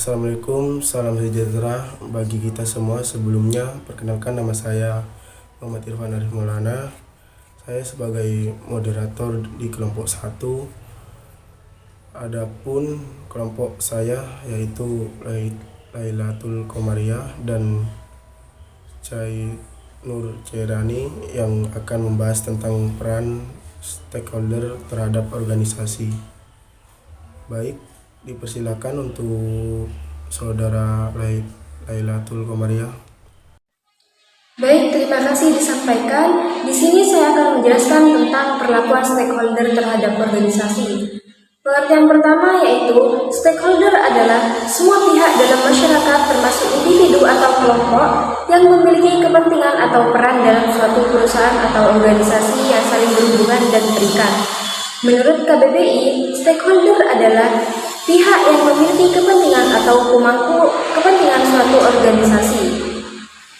Assalamualaikum, salam sejahtera bagi kita semua. Sebelumnya, perkenalkan nama saya Muhammad Irfan Arif Maulana. Saya sebagai moderator di kelompok 1. Adapun kelompok saya yaitu Lailatul Komariah dan Cai Nur Cairani yang akan membahas tentang peran stakeholder terhadap organisasi. Baik, dipersilakan untuk saudara Lailatul Komariah. Baik, terima kasih disampaikan. Di sini saya akan menjelaskan tentang perlakuan stakeholder terhadap organisasi. Pengertian pertama yaitu stakeholder adalah semua pihak dalam masyarakat termasuk individu atau kelompok yang memiliki kepentingan atau peran dalam suatu perusahaan atau organisasi yang saling berhubungan dan terikat. Menurut KBBI, stakeholder adalah pihak yang memiliki kepentingan atau pemangku kepentingan suatu organisasi.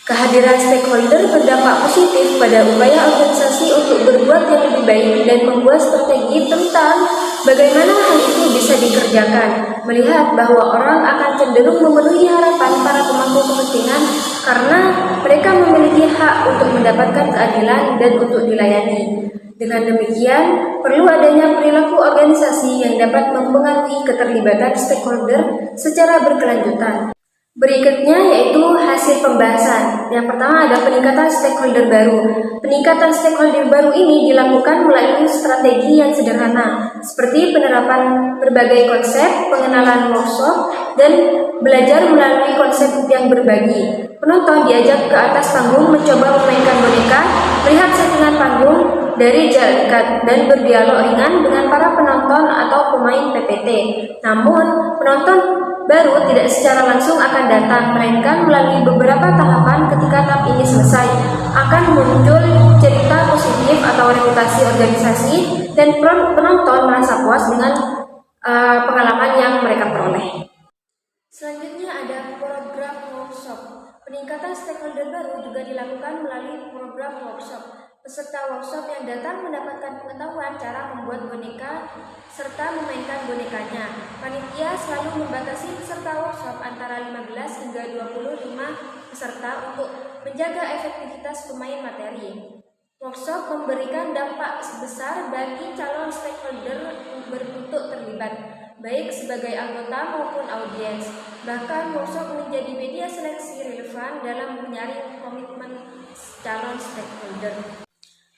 Kehadiran stakeholder berdampak positif pada upaya organisasi untuk berbuat yang lebih baik dan membuat strategi tentang bagaimana hal itu bisa dikerjakan, melihat bahwa orang akan cenderung memenuhi harapan para pemangku kepentingan karena mereka memiliki hak untuk mendapatkan keadilan dan untuk dilayani. Dengan demikian, perlu adanya perilaku organisasi yang dapat mempengaruhi keterlibatan stakeholder secara berkelanjutan. Berikutnya yaitu hasil pembahasan. Yang pertama ada peningkatan stakeholder baru. Peningkatan stakeholder baru ini dilakukan melalui strategi yang sederhana, seperti penerapan berbagai konsep, pengenalan workshop, dan belajar melalui konsep yang berbagi. Penonton diajak ke atas panggung mencoba memainkan boneka, melihat settingan panggung dari jarak dekat, dan berdialog ringan dengan para penonton atau pemain PPT. Namun, penonton baru tidak secara langsung akan datang, melainkan melalui beberapa tahapan. Ketika tahap ini selesai, akan muncul cerita positif atau reputasi organisasi, dan penonton merasa puas dengan pengalaman yang mereka peroleh. Selanjutnya ada program workshop. Peningkatan stakeholder baru juga dilakukan melalui program workshop. Peserta workshop yang datang mendapatkan pengetahuan cara membuat boneka serta memainkan bonekanya. Panitia selalu membatasi peserta workshop antara 15 hingga 25 peserta untuk menjaga efektivitas pemain materi. Workshop memberikan dampak sebesar bagi calon stakeholder untuk terlibat, baik sebagai anggota maupun audiens. Bahkan workshop menjadi media seleksi relevan dalam menyaring komitmen calon stakeholder.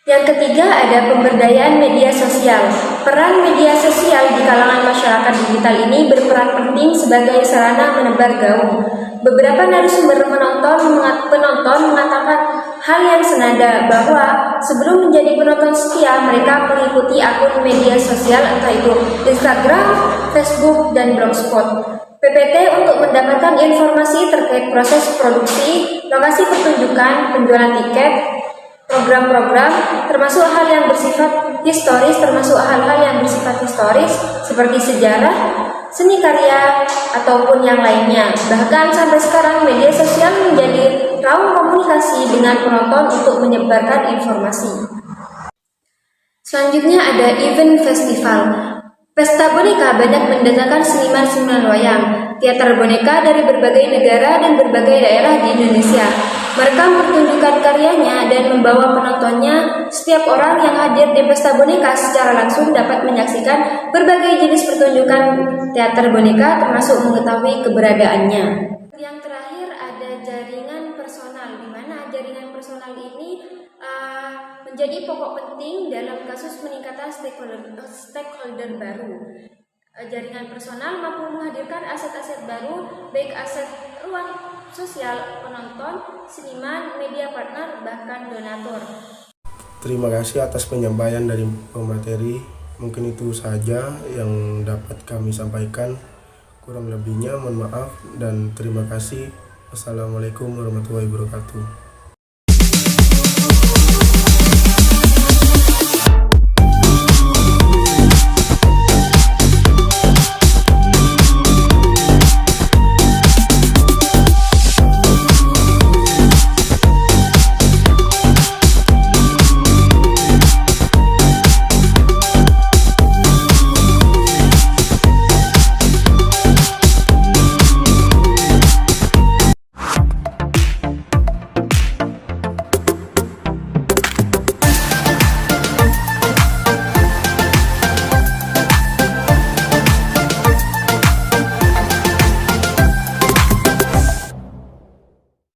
Yang ketiga ada pemberdayaan media sosial. Peran media sosial di kalangan masyarakat digital ini berperan penting sebagai sarana menebar gaung. Beberapa narasumber penonton mengatakan hal yang senada, bahwa sebelum menjadi penonton setia, mereka mengikuti akun media sosial entah itu Instagram, Facebook, dan Blogspot. PPT untuk mendapatkan informasi terkait proses produksi, lokasi pertunjukan, penjualan tiket, program-program, termasuk hal yang bersifat historis, seperti sejarah, seni karya, ataupun yang lainnya. Bahkan sampai sekarang media sosial menjadi raung komunikasi dengan penonton untuk menyebarkan informasi. Selanjutnya ada event festival. Pesta boneka banyak mendatangkan seniman-seniman wayang, teater boneka dari berbagai negara dan berbagai daerah di Indonesia. Mereka mempertunjukkan karyanya dan membawa penontonnya. Setiap orang yang hadir di pesta boneka secara langsung dapat menyaksikan berbagai jenis pertunjukan teater boneka, termasuk mengetahui keberadaannya. Yang terakhir ada jaringan personal, di mana jaringan personal ini menjadi pokok penting dalam kasus peningkatan stakeholder baru. Jaringan personal mampu menghadirkan aset-aset baru, baik aset ruang sosial, penonton, seniman, media partner, bahkan donatur. Terima kasih atas penyampaian dari pemateri. Mungkin itu saja yang dapat kami sampaikan. Kurang lebihnya mohon maaf dan terima kasih. Wassalamualaikum warahmatullahi wabarakatuh.